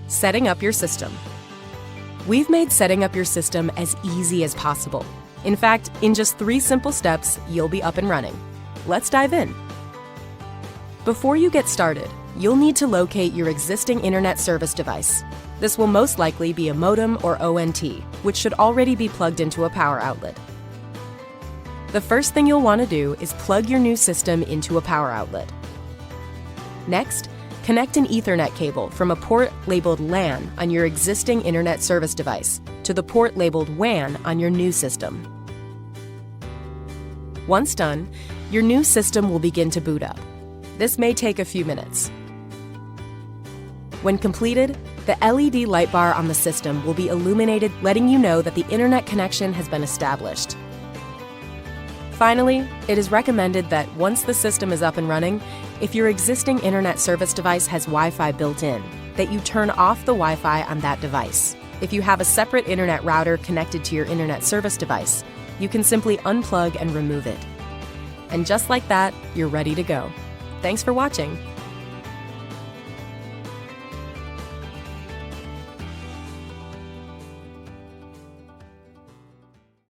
Setting up your system. We've made setting up your system as easy as possible. In fact, in just 3 simple steps, you'll be up and running. Let's dive in. Before you get started, you'll need to locate your existing internet service device. This will most likely be a modem or ONT, which should already be plugged into a power outlet. The first thing you'll want to do is plug your new system into a power outlet. Next, connect an Ethernet cable from a port labeled LAN on your existing internet service device to the port labeled WAN on your new system. Once done, your new system will begin to boot up. This may take a few minutes. When completed, the LED light bar on the system will be illuminated, letting you know that the internet connection has been established. Finally, it is recommended that once the system is up and running, if your existing internet service device has Wi-Fi built in, that you turn off the Wi-Fi on that device. If you have a separate internet router connected to your internet service device, you can simply unplug and remove it. And just like that, you're ready to go. Thanks for watching.